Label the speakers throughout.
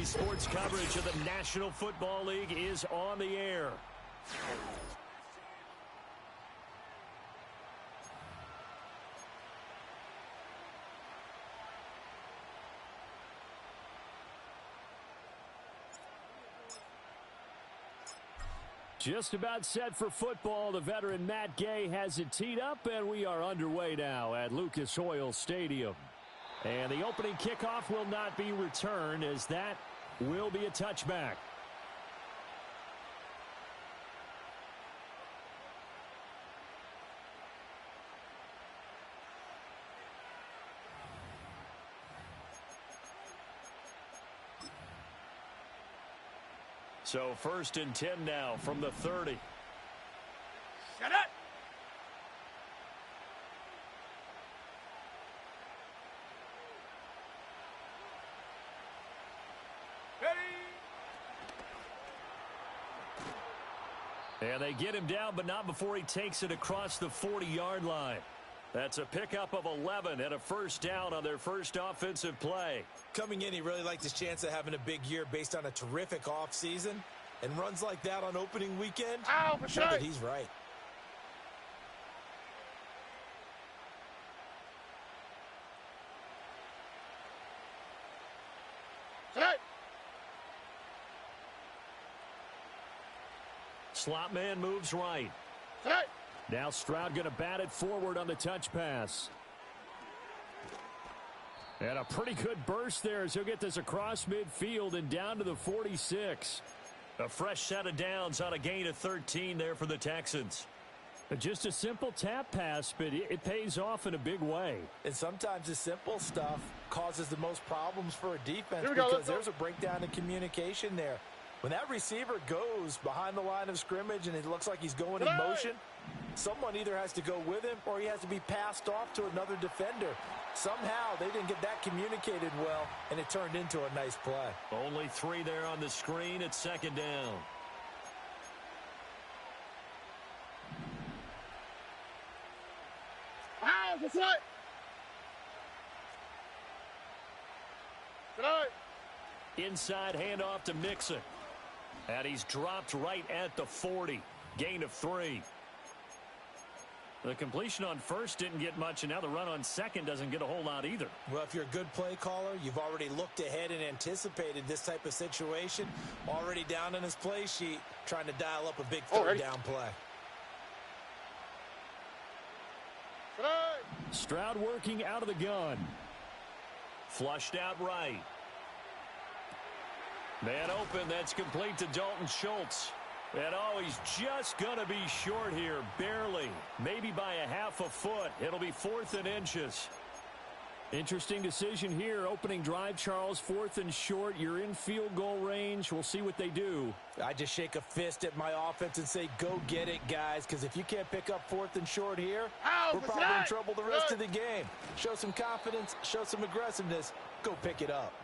Speaker 1: Today's sports coverage of the National Football League is on the air. Just about set for football. The veteran Matt Gay has it teed up, and we are underway now at Lucas Oil Stadium. And the opening kickoff will not be returned, as that will be a touchback. So 1st and 10 now from the 30.
Speaker 2: Shut up!
Speaker 1: And they get him down, but not before he takes it across the 40-yard line. That's a pickup of 11 and a first down on their first offensive play.
Speaker 2: Coming in, he really liked his chance of having a big year based on a terrific offseason. And runs like that on opening weekend, show that he's right.
Speaker 1: Slot man moves right. Now Stroud going to bat it forward on the touch pass. And a pretty good burst there as he'll get this across midfield and down to the 46. A fresh set of downs on a gain of 13 there for the Texans. Just a simple tap pass, but it pays off in a big way.
Speaker 2: And sometimes the simple stuff causes the most problems for a defense because there's a breakdown in communication there. When that receiver goes behind the line of scrimmage and it looks like he's going in motion, someone either has to go with him or he has to be passed off to another defender. Somehow they didn't get that communicated well, and it turned into a nice play.
Speaker 1: Only 3 there on the screen at 2nd down.
Speaker 3: That's right.
Speaker 1: Inside handoff to Mixon. And he's dropped right at the 40. Gain of 3. The completion on first didn't get much, and now the run on second doesn't get a whole lot either.
Speaker 2: Well, if you're a good play caller, you've already looked ahead and anticipated this type of situation. Already down in his play sheet, trying to dial up a big third down play.
Speaker 1: Stroud working out of the gun. Flushed out right. Man open, that's complete to Dalton Schultz. And he's just going to be short here, barely. Maybe by a half a foot. It'll be 4th and inches. Interesting decision here. Opening drive, Charles, 4th and short. You're in field goal range. We'll see what they do.
Speaker 2: I just shake a fist at my offense and say, go get it, guys, because if you can't pick up 4th and short here, we're probably in trouble the rest of the game. Show some confidence, show some aggressiveness, go pick it up.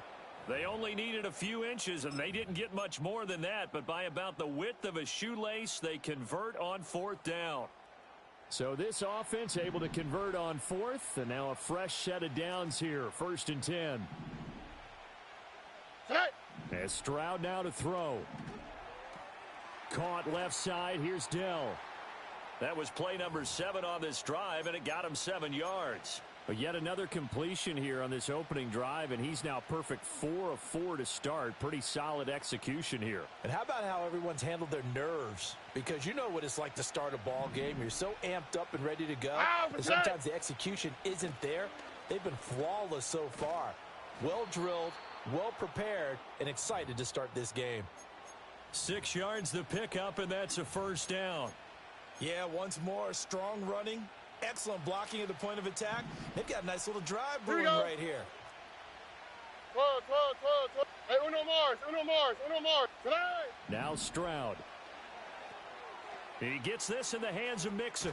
Speaker 1: They only needed a few inches, and they didn't get much more than that, but by about the width of a shoelace, they convert on 4th down. So this offense able to convert on 4th, and now a fresh set of downs here, 1st and 10. As Stroud now to throw. Caught left side, here's Dell. That was play number 7 on this drive, and it got him 7 yards. But yet another completion here on this opening drive, and he's now perfect 4 of 4 to start. Pretty solid execution here.
Speaker 2: And how about how everyone's handled their nerves? Because you know what it's like to start a ball game. You're so amped up and ready to go. And sometimes the execution isn't there. They've been flawless so far. Well drilled, well prepared, and excited to start this game.
Speaker 1: 6 yards the pickup, and that's a first down.
Speaker 2: Yeah, once more, strong running. Excellent blocking at the point of attack. They've got a nice little drive brewing right here.
Speaker 3: 12. Hey, uno more.
Speaker 1: Now Stroud. He gets this in the hands of Mixon.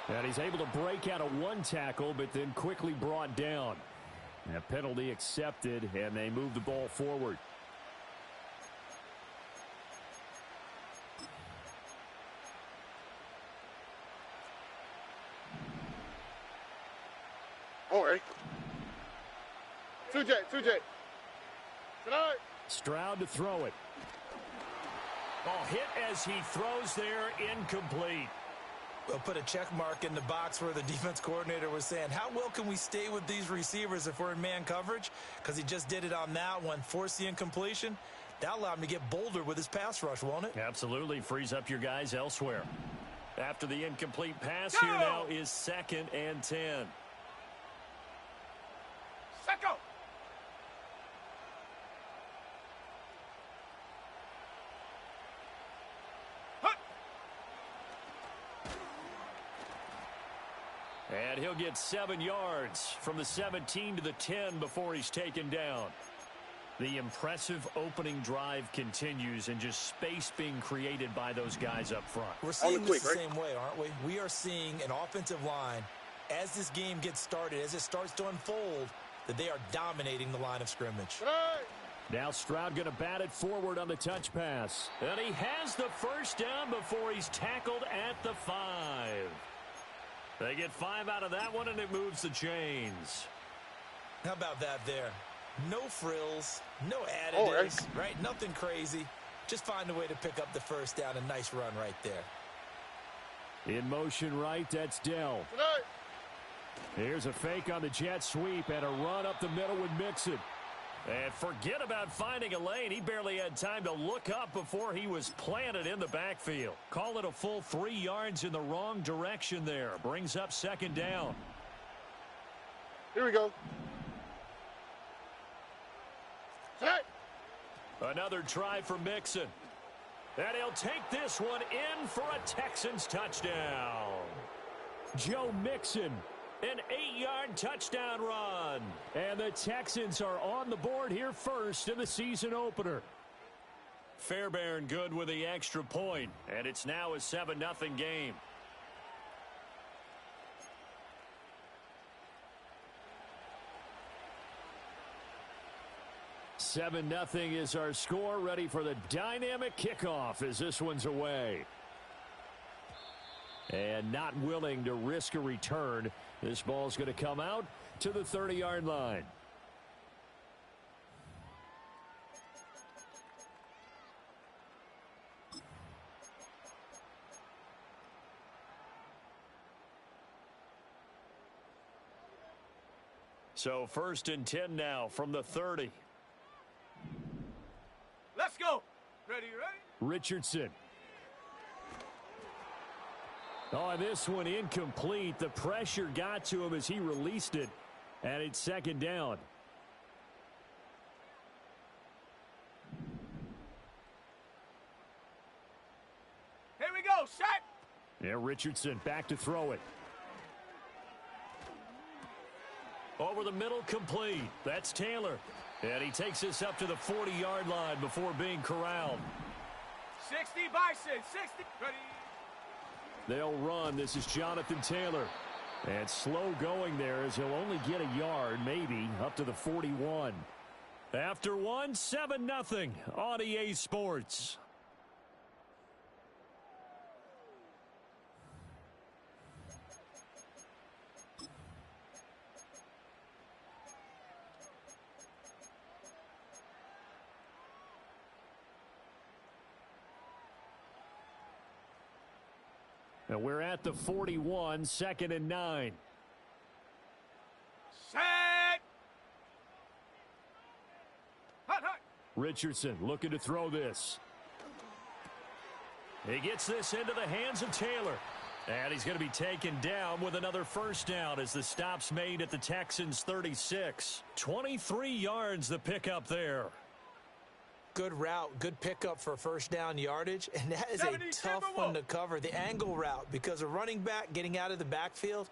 Speaker 1: And he's able to break out of one tackle, but then quickly brought down. A penalty accepted, and they move the ball forward.
Speaker 3: All right. 2J. Tonight.
Speaker 1: Stroud to throw it. Oh, hit as he throws there, incomplete.
Speaker 2: We'll put a check mark in the box where the defense coordinator was saying, how well can we stay with these receivers if we're in man coverage? Because he just did it on that one, forced the incompletion. That'll allow him to get bolder with his pass rush, won't it?
Speaker 1: Absolutely. Frees up your guys elsewhere. After the incomplete pass, here now is 2nd and 10.
Speaker 3: Second.
Speaker 1: And he'll get 7 yards from the 17 to the 10 before he's taken down. The impressive opening drive continues and just space being created by those guys up front.
Speaker 2: We're seeing this the same way, aren't we? We are seeing an offensive line, as this game gets started, as it starts to unfold, that they are dominating the line of scrimmage.
Speaker 1: Now Stroud going to bat it forward on the touch pass. And he has the first down before he's tackled at the 5. They get 5 out of that one, and it moves the chains.
Speaker 2: How about that there? No frills, no additives, right? Nothing crazy. Just find a way to pick up the first down. A nice run right there.
Speaker 1: In motion right, that's Dell. Here's a fake on the jet sweep and a run up the middle with Mixon. And forget about finding a lane. He barely had time to look up before he was planted in the backfield. Call it a full 3 yards in the wrong direction there. Brings up 2nd down.
Speaker 3: Here we go.
Speaker 1: Another try for Mixon. And he'll take this one in for a Texans touchdown. Joe Mixon, an 8-yard touchdown run. And the Texans are on the board here first in the season opener. Fairbairn good with the extra point, and it's now a 7-0 game. Seven nothing is our score. Ready for the dynamic kickoff as this one's away. And not willing to risk a return. This ball's going to come out to the 30-yard line. So 1st and 10 now from the 30.
Speaker 3: Let's go. Ready?
Speaker 1: Richardson. Oh, this one incomplete. The pressure got to him as he released it, and it's 2nd down.
Speaker 3: Here we go. Set.
Speaker 1: Yeah, Richardson back to throw it. Over the middle, complete. That's Taylor. And he takes this up to the 40-yard line before being corralled.
Speaker 3: 60 Bison, 60. Ready.
Speaker 1: They'll run. This is Jonathan Taylor. And slow going there as he'll only get a yard, maybe, up to the 41. After one, 7-0 on EA Sports. And we're at the 41, 2nd and 9.
Speaker 3: Set. Hot.
Speaker 1: Richardson looking to throw this. He gets this into the hands of Taylor. And he's going to be taken down with another first down as the stop's made at the Texans' 36. 23 yards the pickup there.
Speaker 2: Good route, good pickup for first down yardage, and that is a tough one to cover. The angle route, because a running back getting out of the backfield,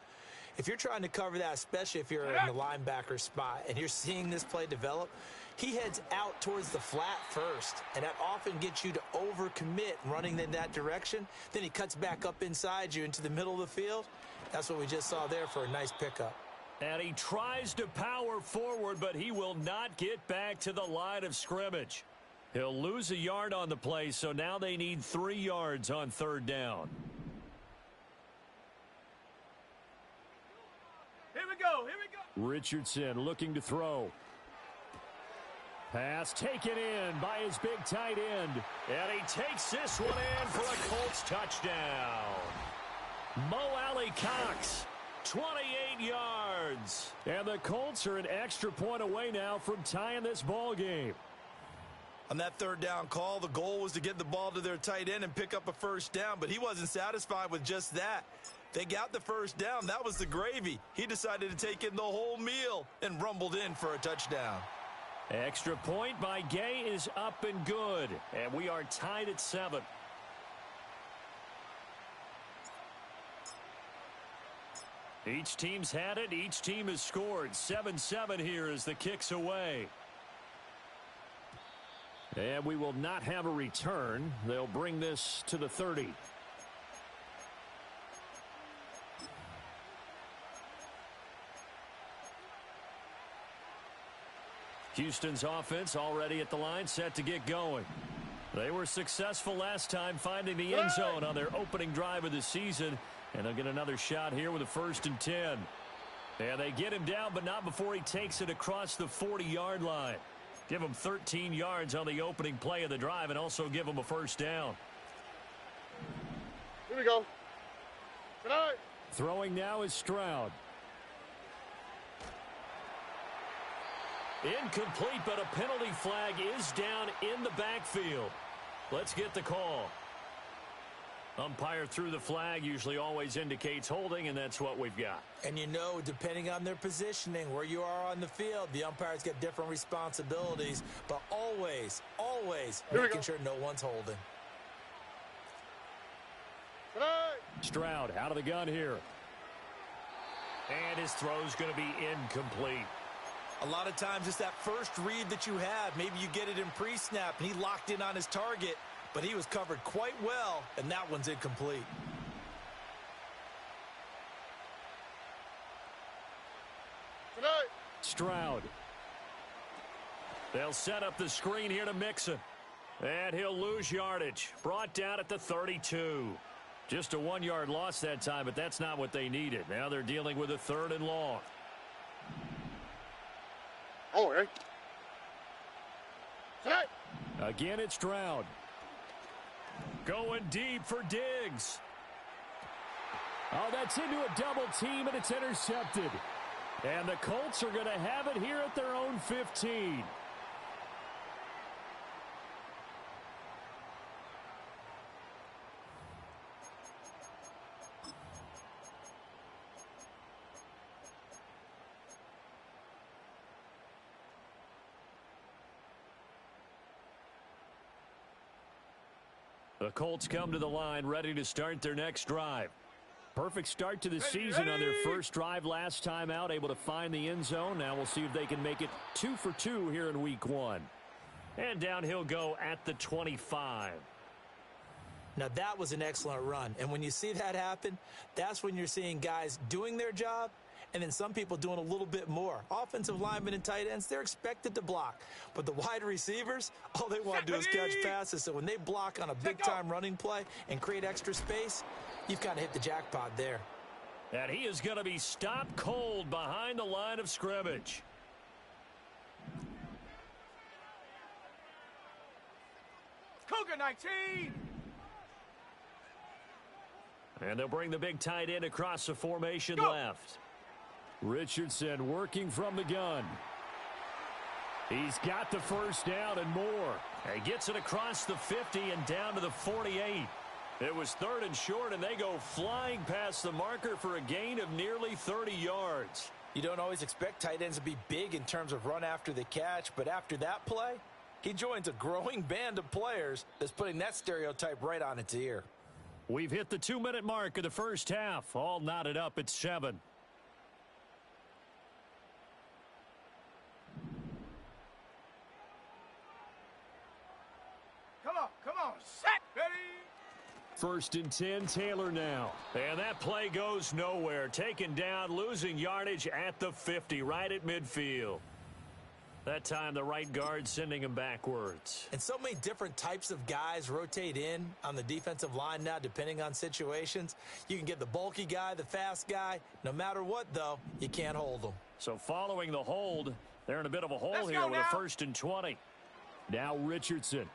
Speaker 2: if you're trying to cover that, especially if you're in the linebacker spot and you're seeing this play develop, he heads out towards the flat first, and that often gets you to overcommit running in that direction. Then he cuts back up inside you into the middle of the field. That's what we just saw there for a nice pickup.
Speaker 1: And he tries to power forward, but he will not get back to the line of scrimmage. He'll lose a yard on the play, so now they need 3 yards on 3rd down.
Speaker 3: Here we go.
Speaker 1: Richardson looking to throw. Pass taken in by his big tight end. And he takes this one in for a Colts touchdown. Mo Alley Cox, 28 yards. And the Colts are an extra point away now from tying this ball game.
Speaker 2: On that third down call, the goal was to get the ball to their tight end and pick up a first down, but he wasn't satisfied with just that. They got the first down. That was the gravy. He decided to take in the whole meal and rumbled in for a touchdown.
Speaker 1: Extra point by Gay is up and good, and we are tied at 7. Each team's had it. Each team has scored. 7-7 here as the kick's away. And we will not have a return. They'll bring this to the 30. Houston's offense already at the line, set to get going. They were successful last time finding the end zone on their opening drive of the season, and they'll get another shot here with a 1st and 10. And they get him down, but not before he takes it across the 40-yard line. Give him 13 yards on the opening play of the drive and also give him a first down.
Speaker 4: Here we go. Good night.
Speaker 1: Throwing now is Stroud. Incomplete, but a penalty flag is down in the backfield. Let's get the call. Umpire threw the flag, usually always indicates holding, and that's what we've got.
Speaker 2: And you know, depending on their positioning, where you are on the field, the umpires get different responsibilities, but always making sure no one's holding.
Speaker 1: Stroud out of the gun here. And his throw's going to be incomplete.
Speaker 2: A lot of times it's that first read that you have. Maybe you get it in pre-snap, and he locked in on his target, but he was covered quite well, and that one's incomplete.
Speaker 1: Stroud. They'll set up the screen here to Mixon. And he'll lose yardage. Brought down at the 32. Just a 1-yard loss that time, but that's not what they needed. Now they're dealing with a 3rd and long.
Speaker 4: Oh, hey.
Speaker 1: Again, it's Stroud. Going deep for Diggs. Oh, that's into a double team, and it's intercepted. And the Colts are going to have it here at their own 15. The Colts come to the line ready to start their next drive. Perfect start to the season on their first drive last time out, able to find the end zone. Now we'll see if they can make it 2 for 2 here in week 1. And down he'll go at the 25.
Speaker 2: Now that was an excellent run. And when you see that happen, that's when you're seeing guys doing their job and then some people doing a little bit more. Offensive linemen and tight ends, they're expected to block. But the wide receivers, all they want to do is catch passes. So when they block on a big-time running play and create extra space, you've kind of hit the jackpot there.
Speaker 1: And he is going to be stopped cold behind the line of scrimmage.
Speaker 3: Cougar 19.
Speaker 1: And they'll bring the big tight end across the formation left. Richardson working from the gun. He's got the first down and more. He gets it across the 50 and down to the 48. It was 3rd and short, and they go flying past the marker for a gain of nearly 30 yards.
Speaker 2: You don't always expect tight ends to be big in terms of run after the catch, but after that play, he joins a growing band of players that's putting that stereotype right on its ear.
Speaker 1: We've hit the 2-minute mark of the first half. All knotted up at 7.
Speaker 3: Come on, set, ready.
Speaker 1: 1st and 10, Taylor now. And that play goes nowhere. Taken down, losing yardage at the 50, right at midfield. That time, the right guard sending him backwards.
Speaker 2: And so many different types of guys rotate in on the defensive line now, depending on situations. You can get the bulky guy, the fast guy. No matter what, though, you can't hold them.
Speaker 1: So following the hold, They're in a bit of a hole
Speaker 3: Let's
Speaker 1: here
Speaker 3: go
Speaker 1: with
Speaker 3: now.
Speaker 1: a 1st and 20. Now Richardson.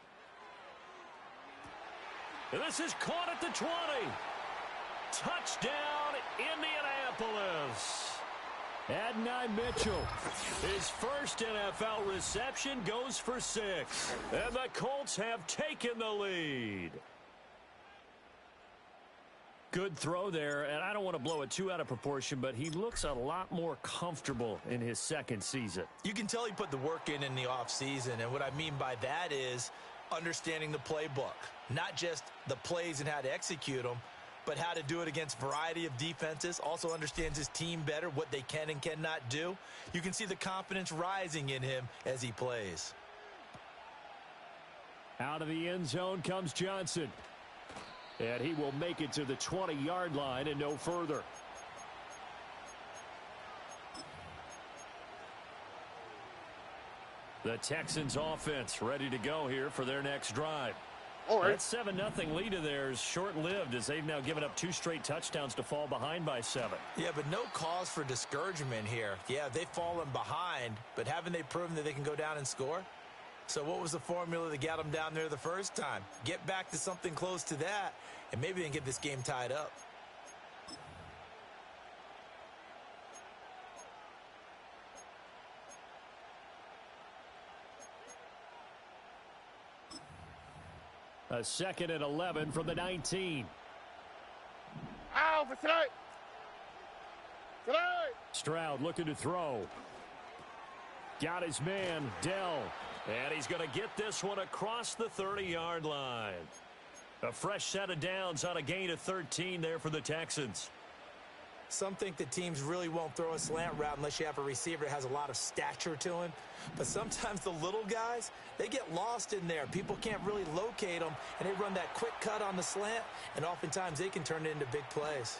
Speaker 1: This is caught at the 20. Touchdown, Indianapolis. Adonai Mitchell, his first NFL reception goes for 6. And the Colts have taken the lead. Good throw there, and I don't want to blow it too out of proportion, but he looks a lot more comfortable in his second season.
Speaker 2: You can tell he put the work in the offseason, and what I mean by that is understanding the playbook, not just the plays and how to execute them, but how to do it against a variety of defenses. Also understands his team better, what they can and cannot do. You can see the confidence rising in him as he plays.
Speaker 1: Out of the end zone comes Johnson. And he will make it to the 20-yard line and no further. The Texans offense ready to go here for their next drive.
Speaker 4: All right.
Speaker 1: That 7-0 lead of theirs short-lived as they've now given up 2 straight touchdowns to fall behind by 7.
Speaker 2: Yeah, but no cause for discouragement here. Yeah, they've fallen behind, but haven't they proven that they can go down and score? So what was the formula that got them down there the first time? Get back to something close to that, and maybe they can get this game tied up.
Speaker 1: A 2nd and 11 from the 19.
Speaker 4: Ow, for tonight. Tonight.
Speaker 1: Stroud looking to throw. Got his man, Dell. And he's going to get this one across the 30-yard line. A fresh set of downs on a gain of 13 there for the Texans.
Speaker 2: Some think that teams really won't throw a slant route unless you have a receiver that has a lot of stature to him. But sometimes the little guys, they get lost in there. People can't really locate them, and they run that quick cut on the slant, and oftentimes they can turn it into big plays.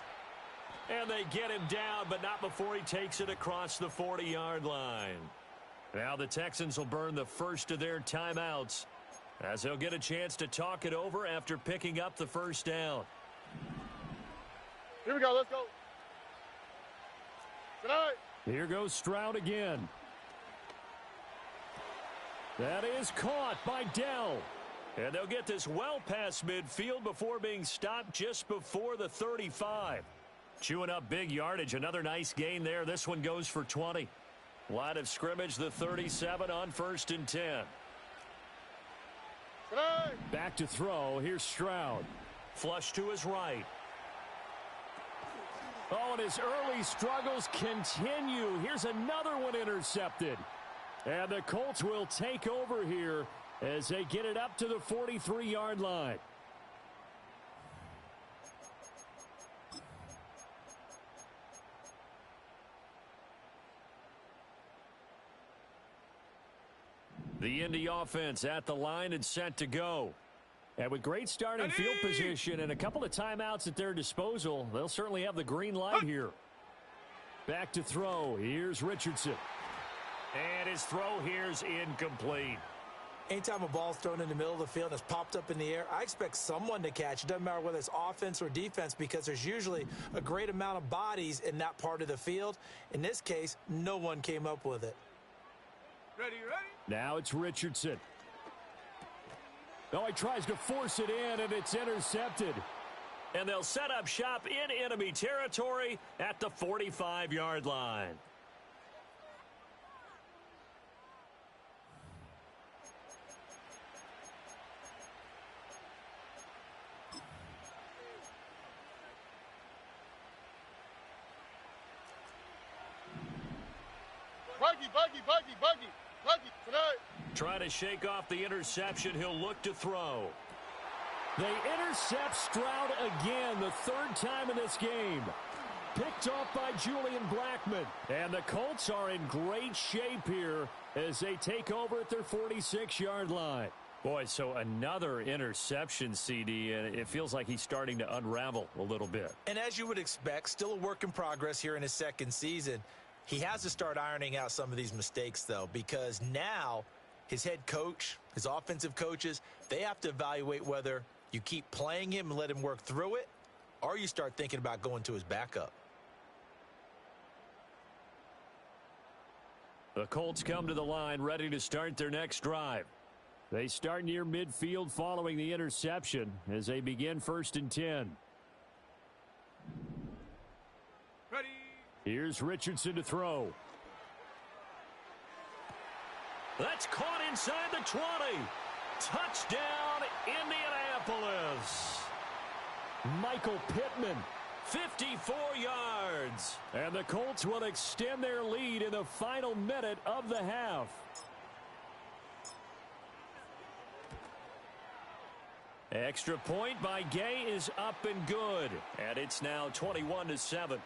Speaker 1: And they get him down, but not before he takes it across the 40-yard line. Now the Texans will burn the first of their timeouts as they'll get a chance to talk it over after picking up the first down.
Speaker 4: Here we go. Let's go. Tonight.
Speaker 1: Here goes Stroud again. That is caught by Dell. And they'll get this well past midfield before being stopped just before the 35. Chewing up big yardage. Another nice gain there. This one goes for 20. Line of scrimmage, the 37 on 1st and 10.
Speaker 4: Tonight.
Speaker 1: Back to throw. Here's Stroud. Flush to his right. Oh, and his early struggles continue. Here's another one intercepted. And the Colts will take over here as they get it up to the 43-yard line. The Indy offense at the line and set to go. And with great starting field position and a couple of timeouts at their disposal, they'll certainly have the green light here. Back to throw. Here's Richardson. And his throw here's incomplete.
Speaker 2: Anytime a ball's thrown in the middle of the field and it's popped up in the air, I expect someone to catch. It doesn't matter whether it's offense or defense because there's usually a great amount of bodies in that part of the field. In this case, no one came up with it.
Speaker 3: Ready.
Speaker 1: Now it's Richardson. Oh, he tries to force it in, and it's intercepted. And they'll set up shop in enemy territory at the 45-yard line.
Speaker 4: Buggy, tonight.
Speaker 1: Trying to shake off the interception. He'll look to throw. They intercept Stroud again, the 3rd time in this game. Picked off by Julian Blackmon. And the Colts are in great shape here as they take over at their 46-yard line. Boy, so another interception, CD, and it feels like he's starting to unravel a little bit.
Speaker 2: And as you would expect, still a work in progress here in his 2nd season. He has to start ironing out some of these mistakes, though, because now his head coach, his offensive coaches, they have to evaluate whether you keep playing him and let him work through it, or you start thinking about going to his backup.
Speaker 1: The Colts come to the line ready to start their next drive. They start near midfield following the interception as they begin 1st and 10.
Speaker 3: Ready.
Speaker 1: Here's Richardson to throw. That's caught inside the 20. Touchdown, Indianapolis. Michael Pittman, 54 yards. And the Colts will extend their lead in the final minute of the half. Extra point by Gay is up and good. And it's now 21-7.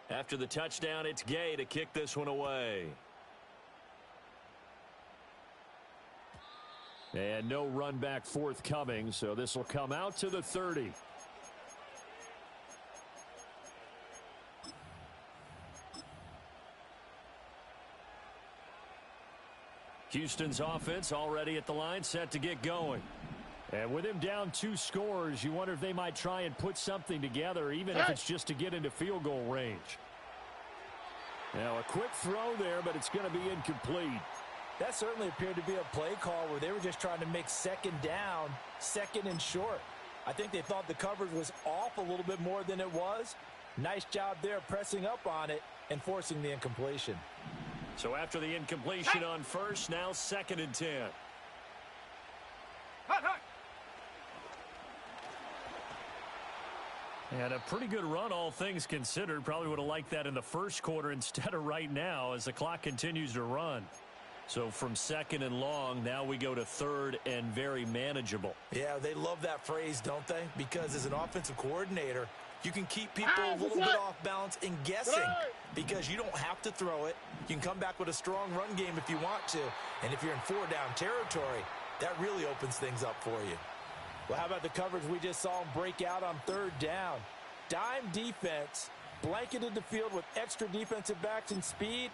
Speaker 1: After the touchdown, it's Gay to kick this one away. And no run back forthcoming, so this will come out to the 30. Houston's offense already at the line, set to get going. And with him down 2 scores, you wonder if they might try and put something together, even if it's just to get into field goal range. Now, a quick throw there, but it's going to be incomplete.
Speaker 2: That certainly appeared to be a play call where they were just trying to make 2nd down, 2nd and short. I think they thought the coverage was off a little bit more than it was. Nice job there pressing up on it and forcing the incompletion.
Speaker 1: So after the incompletion on first, now 2nd and 10.
Speaker 3: Hut, hut.
Speaker 1: And a pretty good run, all things considered. Probably would have liked that in the first quarter instead of right now as the clock continues to run. So from 2nd and long, now we go to 3rd and very manageable.
Speaker 2: Yeah, they love that phrase, don't they? Because as an offensive coordinator, you can keep people a little bit off balance and guessing because you don't have to throw it. You can come back with a strong run game if you want to. And if you're in 4-down territory, that really opens things up for you. Well, how about the coverage we just saw him break out on 3rd down? Dime defense, blanketed the field with extra defensive backs and speed,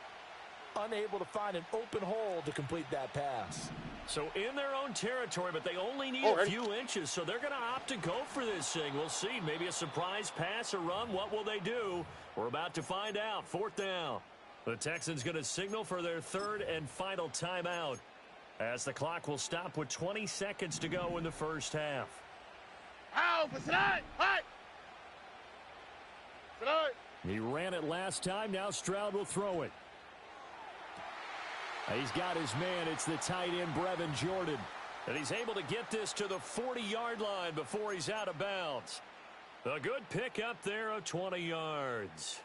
Speaker 2: unable to find an open hole to complete that pass.
Speaker 1: So in their own territory, but they only need a few inches, so they're going to opt to go for this thing. We'll see. Maybe a surprise pass or run. What will they do? We're about to find out. 4th down. The Texans going to signal for their 3rd and final timeout, as the clock will stop with 20 seconds to go in the first half. He ran it last time. Now Stroud will throw it. He's got his man. It's the tight end, Brevin Jordan. And he's able to get this to the 40-yard line before he's out of bounds. A good pickup there of 20 yards.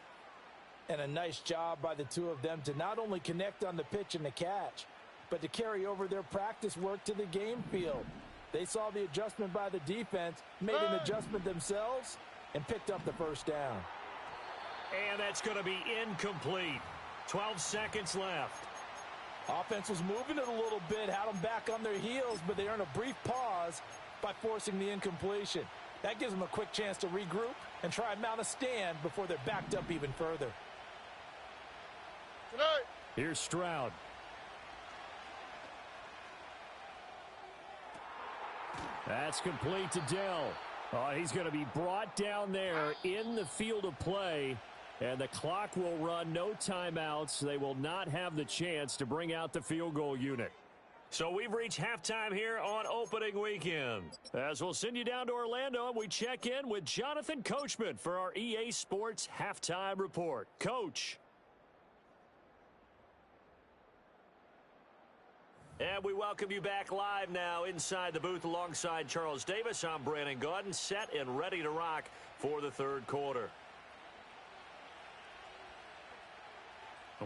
Speaker 2: And a nice job by the two of them to not only connect on the pitch and the catch, but to carry over their practice work to the game field. They saw the adjustment by the defense, made an adjustment themselves, and picked up the 1st down.
Speaker 1: And that's going to be incomplete. 12 seconds left.
Speaker 2: Offense was moving it a little bit, had them back on their heels, but they earned a brief pause by forcing the incompletion. That gives them a quick chance to regroup and try and mount a stand before they're backed up even further.
Speaker 1: Here's Stroud. That's complete to Dell. Oh, he's going to be brought down there in the field of play. And the clock will run, no timeouts. They will not have the chance to bring out the field goal unit. So we've reached halftime here on opening weekend. As we'll send you down to Orlando, and we check in with Jonathan Coachman for our EA Sports Halftime Report. Coach. And we welcome you back live now inside the booth alongside Charles Davis. I'm Brandon Gaudin, set and ready to rock for the 3rd quarter.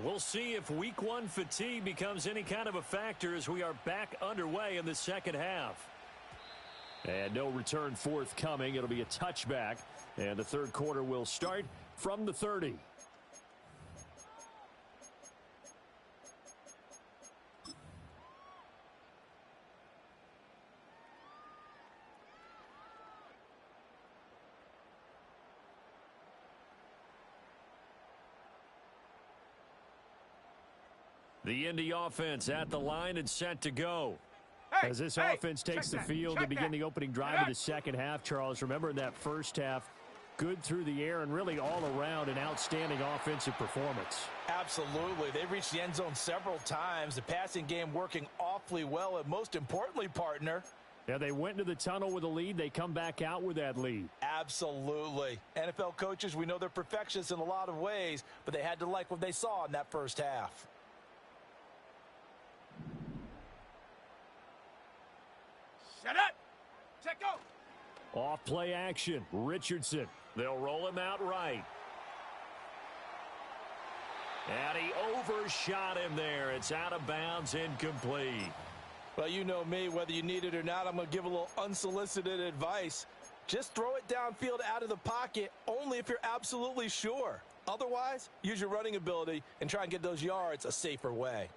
Speaker 1: We'll see if week 1 fatigue becomes any kind of a factor as we are back underway in the 2nd half. And no return forthcoming. It'll be a touchback. And the 3rd quarter will start from the 30. The Indy offense at the line and set to go.
Speaker 3: Hey,
Speaker 1: As this
Speaker 3: hey,
Speaker 1: offense takes the
Speaker 3: check
Speaker 1: field
Speaker 3: that,
Speaker 1: to begin
Speaker 3: check
Speaker 1: the opening drive of the second half, Charles, remember in that first half, good through the air and really all around an outstanding offensive performance.
Speaker 2: Absolutely. They reached the end zone several times. The passing game working awfully well. And most importantly, partner,
Speaker 1: Yeah, they went into the tunnel with a lead. They come back out with that lead.
Speaker 2: absolutely. NFL coaches, we know they're perfectionists in a lot of ways, but they had to like what they saw in that first half.
Speaker 3: Set up. Check go.
Speaker 1: Off play action. Richardson. They'll roll him out right. And he overshot him there. It's out of bounds, incomplete.
Speaker 2: Well, you know me, whether you need it or not, I'm going to give a little unsolicited advice. Just throw it downfield out of the pocket only if you're absolutely sure. Otherwise, use your running ability and try and get those yards a safer way.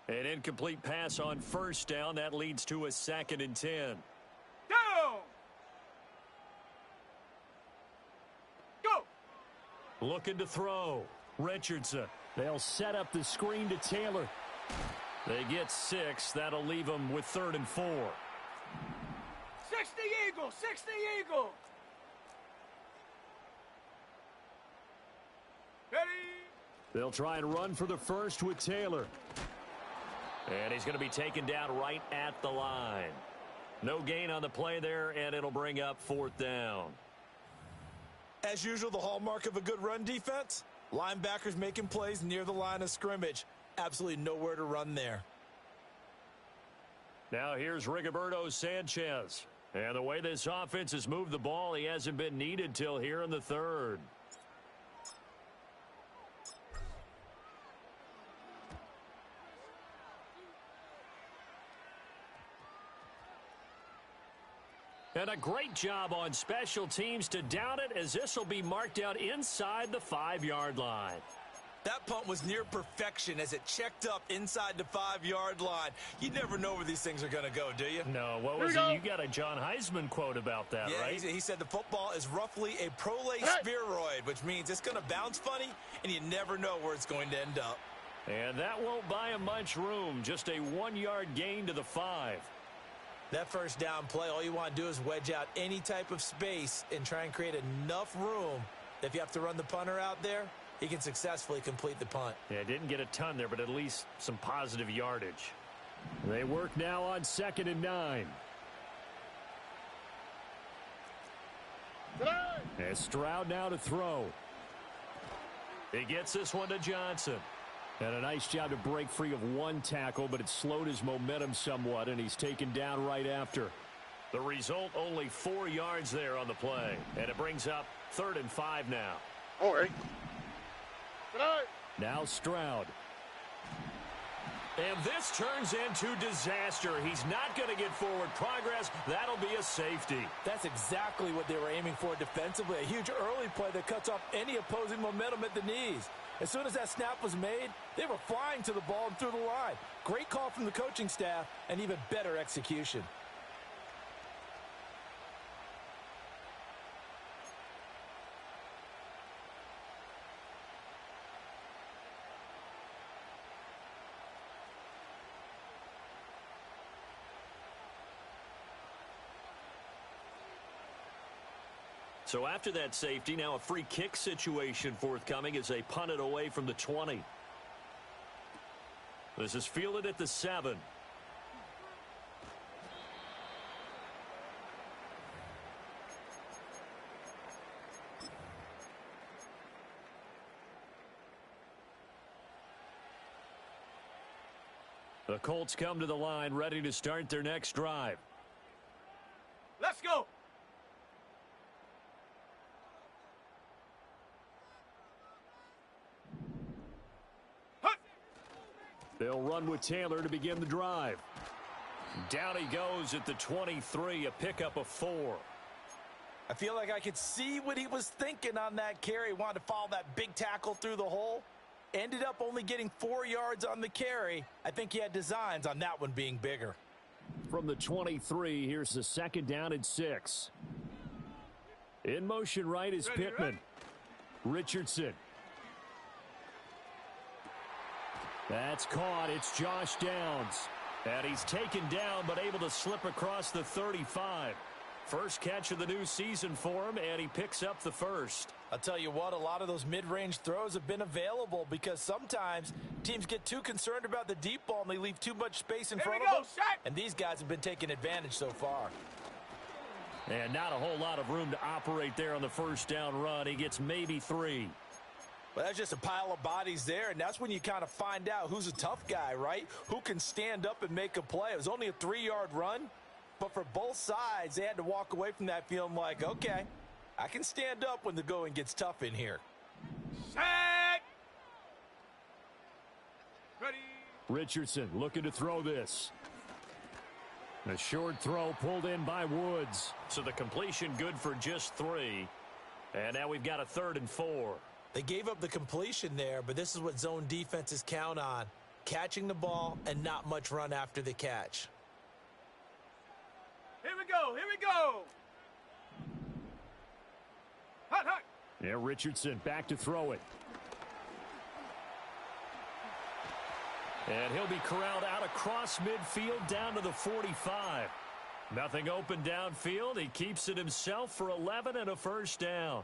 Speaker 1: An incomplete pass on first down. That leads to a 2nd and 10.
Speaker 3: Down. Go.
Speaker 1: Looking to throw. Richardson. They'll set up the screen to Taylor. They get 6. That'll leave them with 3rd and 4.
Speaker 3: 60 Eagle. 60 Eagle. Ready.
Speaker 1: They'll try and run for the first with Taylor. And he's going to be taken down right at the line. No gain on the play there, and it'll bring up 4th down.
Speaker 2: As usual, the hallmark of a good run defense, linebackers making plays near the line of scrimmage. Absolutely nowhere to run there.
Speaker 1: Now here's Rigoberto Sanchez. And the way this offense has moved the ball, he hasn't been needed till here in the 3rd. And a great job on special teams to down it, as this will be marked out inside the 5-yard line.
Speaker 2: That punt was near perfection as it checked up inside the 5-yard line. You never know where these things are going to go, do you?
Speaker 1: No, what was it? You got a John Heisman quote about that,
Speaker 2: yeah,
Speaker 1: right?
Speaker 2: He said the football is roughly a prolate spheroid, which means it's going to bounce funny, and you never know where it's going to end up.
Speaker 1: And that won't buy him much room. Just a 1-yard gain to the 5.
Speaker 2: That first down play, all you want to do is wedge out any type of space and try and create enough room that if you have to run the punter out there, he can successfully complete the punt.
Speaker 1: Yeah, didn't get a ton there, but at least some positive yardage. They work now on 2nd and 9. As Stroud now to throw. He gets this one to Johnson. And a nice job to break free of one tackle, but it slowed his momentum somewhat, and he's taken down right after. The result, only 4 yards there on the play. And it brings up 3rd and 5 now.
Speaker 4: All right.
Speaker 1: Now Stroud. And this turns into disaster. He's not going to get forward progress. That'll be a safety.
Speaker 2: That's exactly what they were aiming for defensively. A huge early play that cuts off any opposing momentum at the knees. As soon as that snap was made, they were flying to the ball and through the line. Great call from the coaching staff and even better execution.
Speaker 1: So after that safety, now a free kick situation forthcoming as they punt it away from the 20. This is fielded at the 7. The Colts come to the line, ready to start their next drive.
Speaker 3: Let's go.
Speaker 1: They'll run with Taylor to begin the drive. Down he goes at the 23, a pickup of 4.
Speaker 2: I feel like I could see what he was thinking on that carry. Wanted to follow that big tackle through the hole. Ended up only getting 4 yards on the carry. I think he had designs on that one being bigger.
Speaker 1: From the 23, here's the 2nd down and 6. In motion right is Pittman. Richardson. That's caught. It's Josh Downs. And he's taken down but able to slip across the 35. First catch of the new season for him, and he picks up the first.
Speaker 2: I'll tell you what, a lot of those mid-range throws have been available because sometimes teams get too concerned about the deep ball and they leave too much space in front of them. And these guys have been taking advantage so far.
Speaker 1: And not a whole lot of room to operate there on the first down run. He gets maybe 3.
Speaker 2: Well, that's just a pile of bodies there, and that's when you kind of find out who's a tough guy, right? Who can stand up and make a play. It was only a 3-yard run, but for both sides, they had to walk away from that feeling like, okay, I can stand up when the going gets tough in here.
Speaker 3: Set. Ready.
Speaker 1: Richardson looking to throw this. A short throw pulled in by Woods. So the completion good for just 3. And now we've got a 3rd and 4.
Speaker 2: They gave up the completion there, but this is what zone defenses count on. Catching the ball and not much run after the catch.
Speaker 3: Here we go. Here we go. Hot, hot.
Speaker 1: Yeah, Richardson back to throw it. And he'll be corralled out across midfield down to the 45. Nothing open downfield. He keeps it himself for 11 and a first down.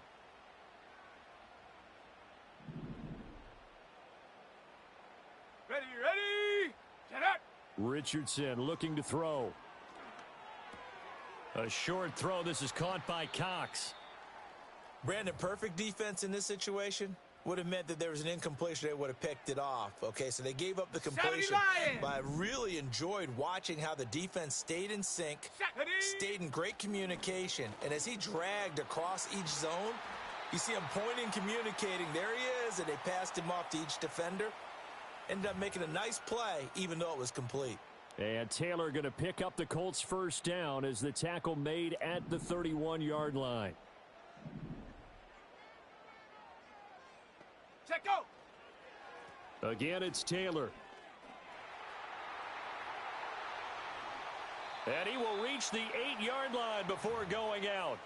Speaker 3: Ready, ready. Get up.
Speaker 1: Richardson looking to throw. A short throw. This is caught by Cox.
Speaker 2: Brandon, perfect defense in this situation would have meant that there was an incompletion. They would have picked it off. Okay, so they gave up the completion. But I really enjoyed watching how the defense stayed in sync, stayed in great communication. And as he dragged across each zone, you see him pointing, communicating. There he is, and they passed him off to each defender. Ended up making a nice play, even though it was complete.
Speaker 1: And Taylor going to pick up the Colts' first down as the tackle made at the 31-yard line.
Speaker 3: Check go.
Speaker 1: Again, it's Taylor. And he will reach the 8-yard line before going out.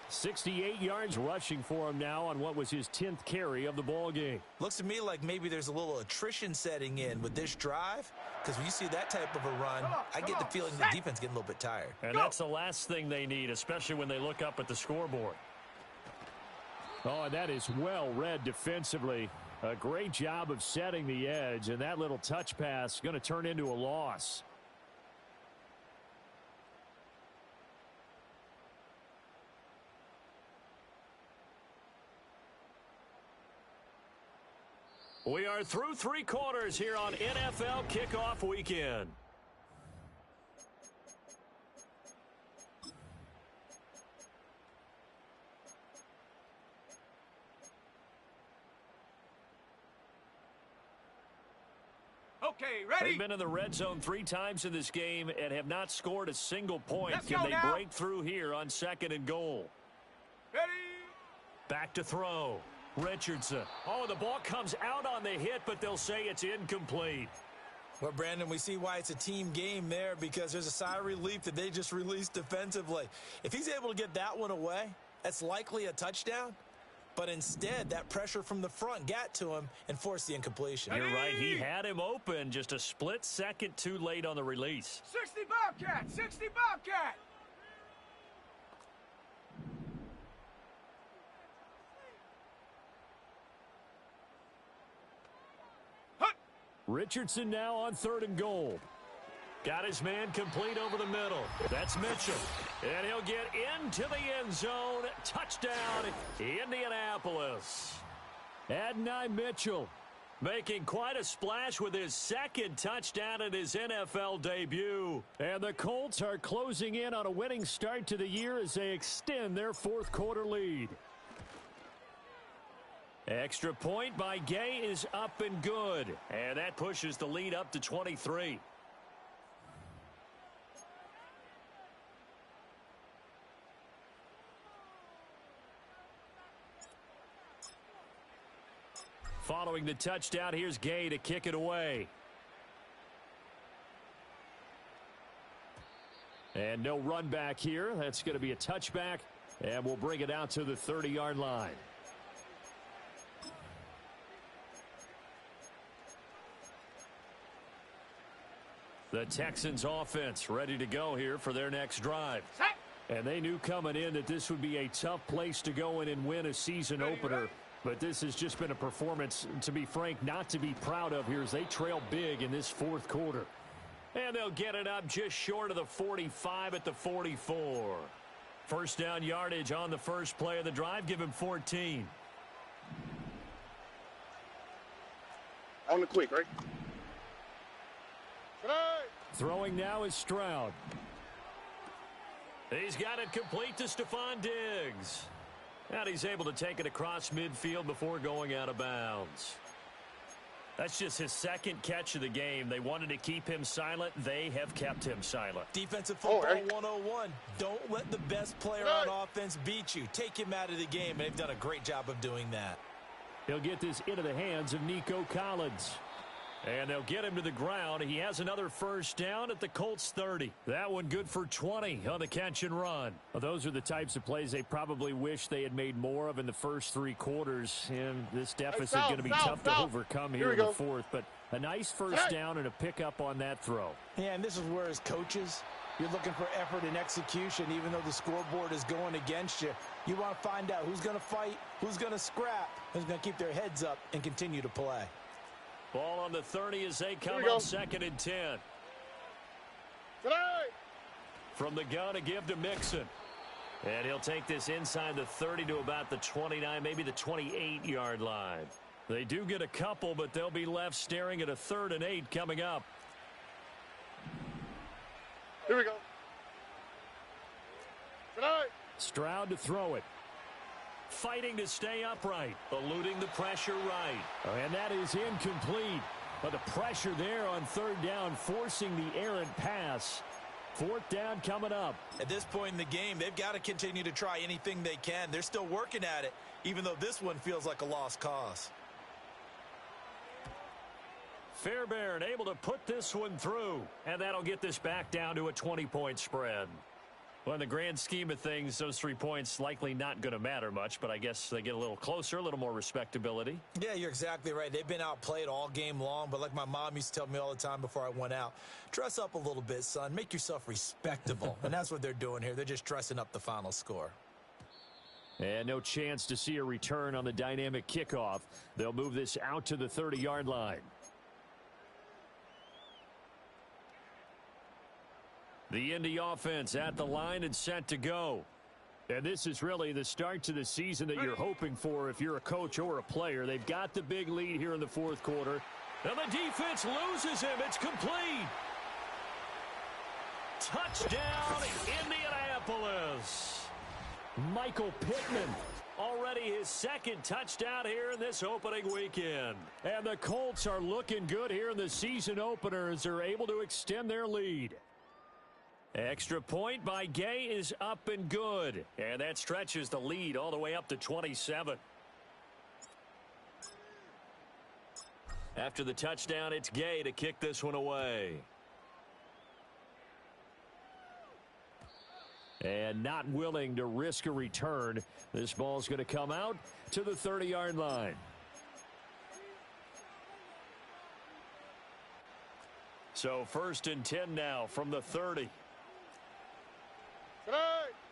Speaker 1: 68 yards rushing for him now on what was his 10th carry of the ball game.
Speaker 2: Looks to me like maybe there's a little attrition setting in with this drive, because when you see that type of a run, I get the feeling the defense getting a little bit tired.
Speaker 1: And that's the last thing they need, especially when they look up at the scoreboard. Oh, and that is well read defensively. A great job of setting the edge, and that little touch pass is going to turn into a loss. We are through 3 quarters here on NFL Kickoff Weekend.
Speaker 3: Okay, ready.
Speaker 1: They've been in the red zone 3 times in this game and have not scored a single point. Can they break through here on 2nd and goal?
Speaker 3: Ready.
Speaker 1: Back to throw. Richardson. Oh, the ball comes out on the hit, but they'll say it's incomplete.
Speaker 2: Well, Brandon, we see why it's a team game there, because there's a sigh of relief that they just released defensively. If he's able to get that one away, that's likely a touchdown. But instead, that pressure from the front got to him and forced the incompletion.
Speaker 1: You're right. He had him open, just a split second too late on the release.
Speaker 3: 60 Bobcat, 60 Bobcat.
Speaker 1: Richardson now on 3rd and goal. Got his man complete over the middle. That's Mitchell. And he'll get into the end zone. Touchdown, Indianapolis. Adonai Mitchell making quite a splash with his 2nd touchdown in his NFL debut. And the Colts are closing in on a winning start to the year as they extend their 4th quarter lead. Extra point by Gay is up and good. And that pushes the lead up to 23. Following the touchdown, here's Gay to kick it away. And no run back here. That's going to be a touchback. And we'll bring it out to the 30-yard line. The Texans offense ready to go here for their next drive.
Speaker 3: Set.
Speaker 1: And they knew coming in that this would be a tough place to go in and win a season opener. But this has just been a performance, to be frank, not to be proud of here as they trail big in this fourth quarter. And they'll get it up just short of the 45 at the 44. First down yardage on the first play of the drive. Give him 14.
Speaker 4: On the quick, right?
Speaker 1: Throwing now is Stroud. He's got it complete to Stephon Diggs. And he's able to take it across midfield before going out of bounds. That's just his second catch of the game. They wanted to keep him silent. They have kept him silent.
Speaker 2: Defensive football 101. Don't let the best player on offense beat you. Take him out of the game, and they've done a great job of doing that.
Speaker 1: He'll get this into the hands of Nico Collins. And they'll get him to the ground. He has another first down at the Colts 30. That one good for 20 on the catch and run. Well, those are the types of plays they probably wish they had made more of in the first three quarters. And this deficit going to be tough to overcome here in the fourth. But a nice first down and a pickup on that throw.
Speaker 2: Yeah, and this is where as coaches, you're looking for effort and execution. Even though the scoreboard is going against you, you want to find out who's going to fight, who's going to scrap, who's going to keep their heads up and continue to play.
Speaker 1: Ball on the 30 as they come up 2nd and 10. From the gun to give to Mixon. And he'll take this inside the 30 to about the 29, maybe the 28-yard line. They do get a couple, but they'll be left staring at a 3rd and 8 coming up.
Speaker 4: Here we go.
Speaker 1: Stroud to throw it. Fighting to stay upright. Eluding the pressure right. And that is incomplete. But the pressure there on 3rd down, forcing the errant pass. 4th down coming up.
Speaker 2: At this point in the game, they've got to continue to try anything they can. They're still working at it, even though this one feels like a lost cause.
Speaker 1: Fairbairn able to put this one through. And that'll get this back down to a 20-point spread. Well, in the grand scheme of things, those 3 points likely not going to matter much, but I guess they get a little closer, a little more respectability.
Speaker 2: Yeah, you're exactly right. They've been outplayed all game long, but like my mom used to tell me all the time before I went out, dress up a little bit, son. Make yourself respectable. And that's what they're doing here. They're just dressing up the final score.
Speaker 1: And no chance to see a return on the dynamic kickoff. They'll move this out to the 30-yard line. The Indy offense at the line and set to go. And this is really the start to the season that you're hoping for if you're a coach or a player. They've got the big lead here in the fourth quarter. And the defense loses him. It's complete. Touchdown, Indianapolis. Michael Pittman, already his 2nd touchdown here in this opening weekend. And the Colts are looking good here in the season opener as they're able to extend their lead. Extra point by Gay is up and good. And that stretches the lead all the way up to 27. After the touchdown, it's Gay to kick this one away. And not willing to risk a return. This ball's going to come out to the 30-yard line. So 1st and 10 now from the 30.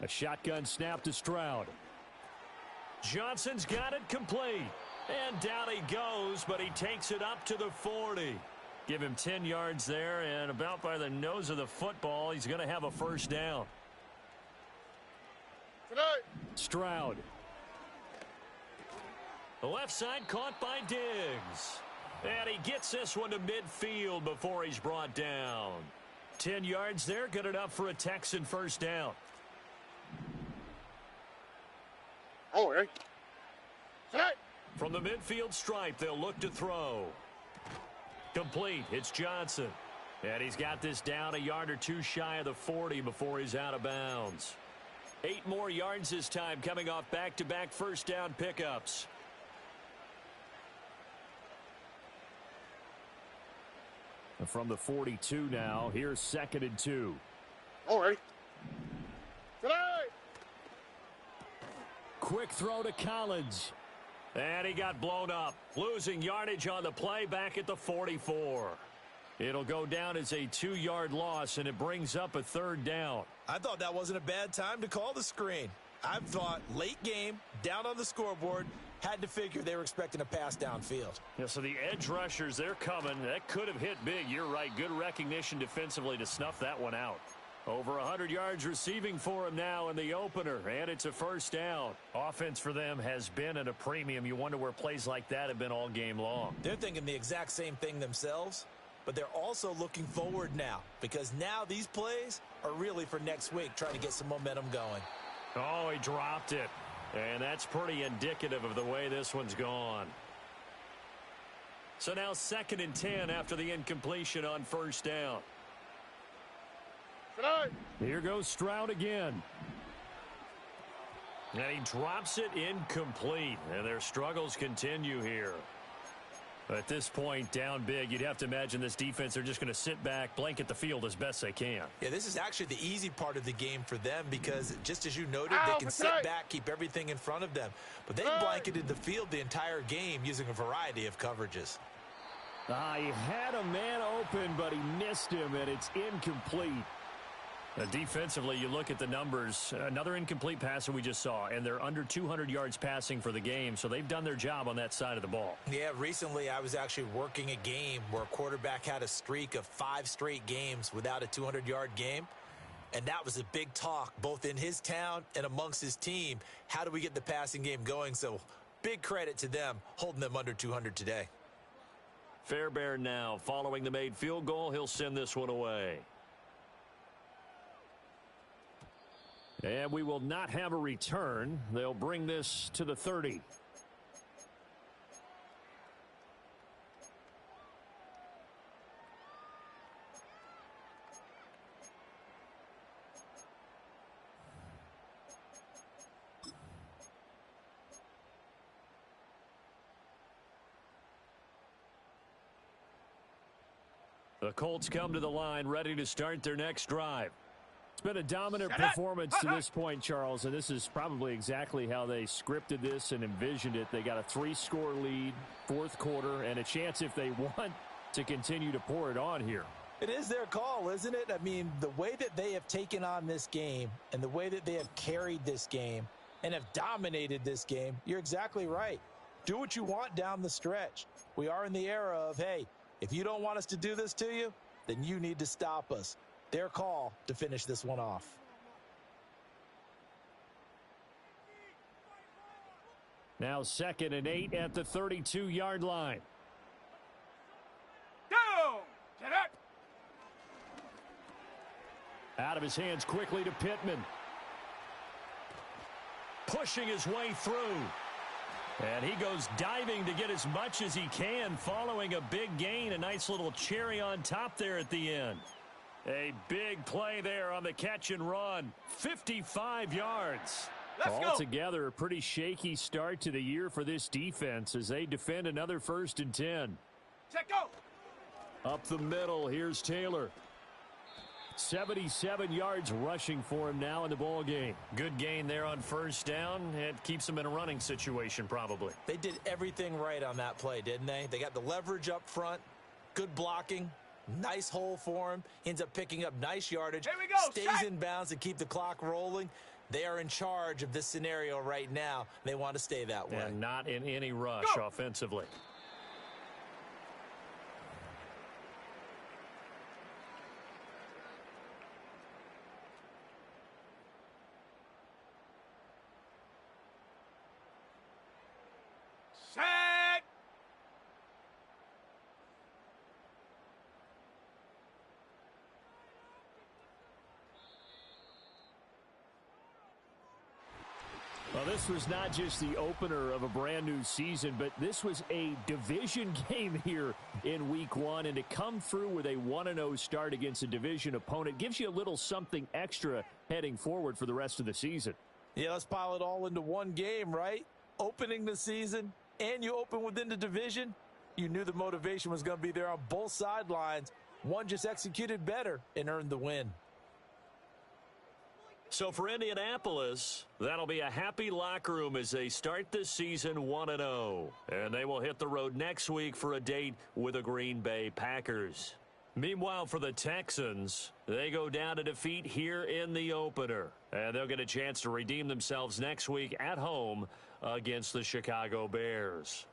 Speaker 1: A shotgun snap to Stroud. Johnson's got it complete. And down he goes, but he takes it up to the 40. Give him 10 yards there, and about by the nose of the football, he's going to have a first down. Stroud. The left side caught by Diggs. And he gets this one to midfield before he's brought down. 10 yards there, good enough for a Texan first down.
Speaker 4: All right.
Speaker 1: From the midfield stripe, they'll look to throw. Complete. It's Johnson. And he's got this down a yard or two shy of the 40 before he's out of bounds. 8 more yards this time coming off back-to-back first down pickups. From the 42 now, here's 2nd and 2.
Speaker 4: All right.
Speaker 1: Quick throw to Collins. And he got blown up. Losing yardage on the play back at the 44. It'll go down as a 2-yard loss, and it brings up a 3rd down.
Speaker 2: I thought that wasn't a bad time to call the screen. I thought late game, down on the scoreboard, had to figure they were expecting a pass downfield.
Speaker 1: Yeah, so the edge rushers, they're coming. That could have hit big. You're right. Good recognition defensively to snuff that one out. Over 100 yards receiving for him now in the opener, and it's a 1st down. Offense for them has been at a premium. You wonder where plays like that have been all game long.
Speaker 2: They're thinking the exact same thing themselves, but they're also looking forward now because now these plays are really for next week, trying to get some momentum going.
Speaker 1: Oh, he dropped it. And that's pretty indicative of the way this one's gone. So now 2nd and 10 after the incompletion on 1st down. Here goes Stroud again. And he drops it incomplete. And their struggles continue here. At this point, down big, you'd have to imagine this defense, they're just going to sit back, blanket the field as best they can.
Speaker 2: Yeah, this is actually the easy part of the game for them because, just as you noted, they can sit back, keep everything in front of them. But they blanketed the field the entire game using a variety of coverages.
Speaker 1: He had a man open, but he missed him, and it's incomplete. Defensively, you look at the numbers. Another incomplete passer we just saw, and they're under 200 yards passing for the game, so they've done their job on that side of the ball.
Speaker 2: Yeah, recently I was actually working a game where a quarterback had a streak of 5 straight games without a 200-yard game, and that was a big talk both in his town and amongst his team. How do we get the passing game going? So big credit to them holding them under 200 today.
Speaker 1: Fairbairn now following the made field goal. He'll send this one away. And we will not have a return. They'll bring this to the 30. The Colts come to the line, ready to start their next drive. It's been a dominant performance to this point, Charles, and this is probably exactly how they scripted this and envisioned it. They got a 3-score lead, 4th quarter, and a chance if they want to continue to pour it on here.
Speaker 2: It is their call, isn't it? I mean, the way that they have taken on this game and the way that they have carried this game and have dominated this game, you're exactly right. Do what you want down the stretch. We are in the era of, hey, if you don't want us to do this to you, then you need to stop us. Their call to finish this one off.
Speaker 1: Now 2nd and 8 at the 32-yard line.
Speaker 3: Down! Get up!
Speaker 1: Out of his hands quickly to Pittman. Pushing his way through. And he goes diving to get as much as he can following a big gain. A nice little cherry on top there at the end. A big play there on the catch and run. 55 yards. Altogether, a pretty shaky start to the year for this defense as they defend another 1st and 10.
Speaker 3: Check go.
Speaker 1: Up the middle, here's Taylor. 77 yards rushing for him now in the ball game. Good gain there on 1st down. It keeps him in a running situation probably.
Speaker 2: They did everything right on that play, didn't they? They got the leverage up front, good blocking. Nice hole for him. Ends up picking up nice yardage.
Speaker 3: Here we go.
Speaker 2: Stays in bounds and keep the clock rolling. They are in charge of this scenario right now. They want to stay that way.
Speaker 1: And not in any rush offensively.
Speaker 3: Set!
Speaker 1: Well, this was not just the opener of a brand new season, but this was a division game here in week 1. And to come through with a 1-0 start against a division opponent gives you a little something extra heading forward for the rest of the season.
Speaker 2: Yeah, let's pile it all into one game, right? Opening the season, and you open within the division. You knew the motivation was going to be there on both sidelines. One just executed better and earned the win.
Speaker 1: So for Indianapolis, that'll be a happy locker room as they start this season 1-0. And they will hit the road next week for a date with the Green Bay Packers. Meanwhile, for the Texans, they go down to defeat here in the opener. And they'll get a chance to redeem themselves next week at home against the Chicago Bears.